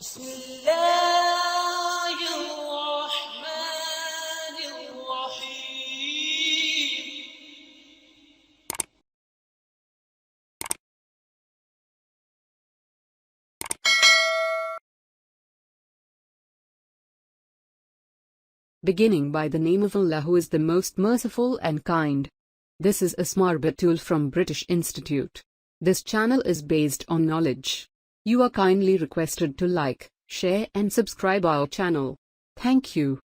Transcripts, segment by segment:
بسم الله الرحمن الرحيم. Beginning by the name of Allah, who is the most merciful and kind. This is a smart tool from British Institute. This channel is based on knowledge. You are kindly requested to like, share and subscribe our channel. Thank you.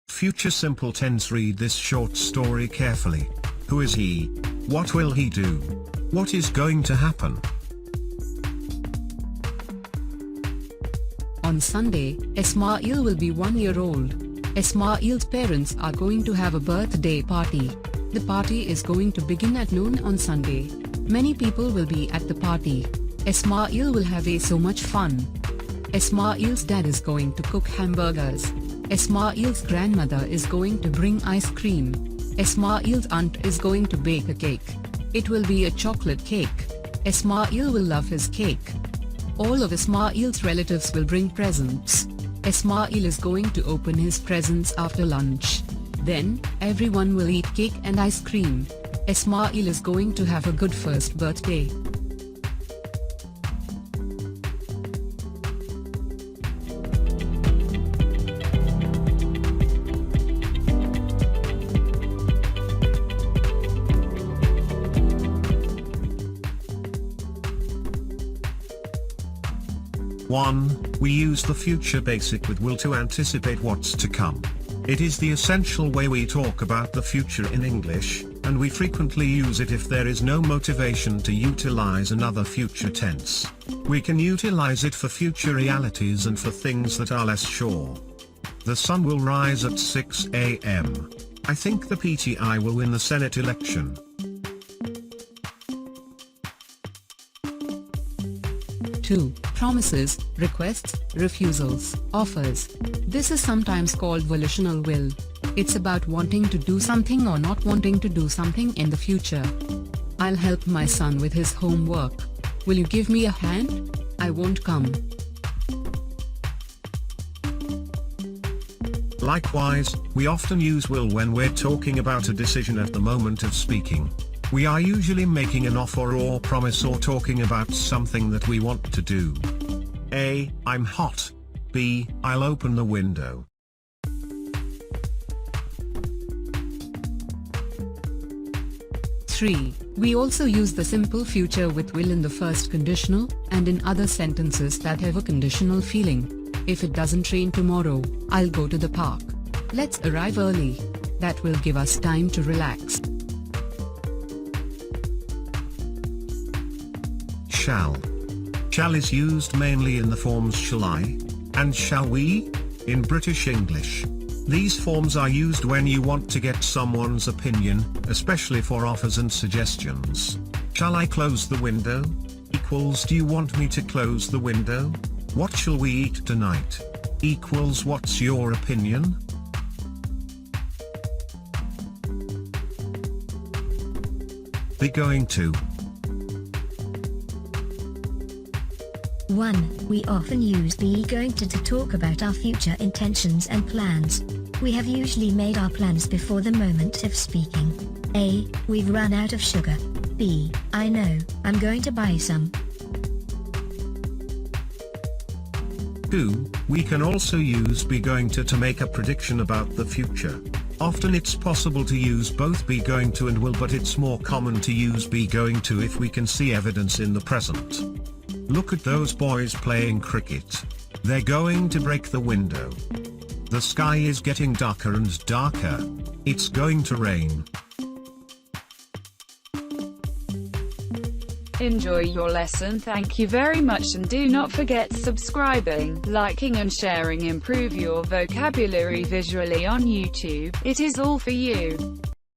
Future simple tense. Read this short story carefully. Who is he? What will he do? What is going to happen? On Sunday, Ismail will be 1 year old. Ismail's parents are going to have a birthday party. The party is going to begin at noon on Sunday. Many people will be at the party. Ismail will have so much fun. Ismail's dad is going to cook hamburgers. Ismail's grandmother is going to bring ice cream. Ismail's aunt is going to bake a cake. It will be a chocolate cake. Ismail will love his cake. All of Ismail's relatives will bring presents. Ismail is going to open his presents after lunch. Then, everyone will eat cake and ice cream. Ismail is going to have a good first birthday. We use the future basic with will to anticipate what's to come. It is the essential way we talk about the future in English, and we frequently use it if there is no motivation to utilize another future tense. We can utilize it for future realities and for things that are less sure. The sun will rise at 6 a.m. I think the PTI will win the Senate election. 2. Promises, requests, refusals, offers. This is sometimes called volitional will. It's about wanting to do something or not wanting to do something in the future. I'll help my son with his homework. Will you give me a hand? I won't come. Likewise, we often use will when we're talking about a decision at the moment of speaking. We are usually making an offer or promise or talking about something that we want to do. A. I'm hot. B. I'll open the window. Three. We also use the simple future with will in the first conditional, and in other sentences that have a conditional feeling. If it doesn't rain tomorrow, I'll go to the park. Let's arrive early. That will give us time to relax. Shall. Shall is used mainly in the forms shall I and shall we in British English. These forms are used when you want to get someone's opinion, especially for offers and suggestions. Shall I close the window? Equals do you want me to close the window? What shall we eat tonight? Equals what's your opinion? Be going to. 1. We often use be going to talk about our future intentions and plans. We have usually made our plans before the moment of speaking. A. We've run out of sugar. B. I know, I'm going to buy some. 2. We can also use be going to make a prediction about the future. Often it's possible to use both be going to and will, but it's more common to use be going to if we can see evidence in the present. Look at those boys playing cricket. They're going to break the window. The sky is getting darker and darker. It's going to rain. Enjoy your lesson. Thank you very much, and do not forget subscribing, liking and sharing. Improve your vocabulary visually on YouTube. It is all for you.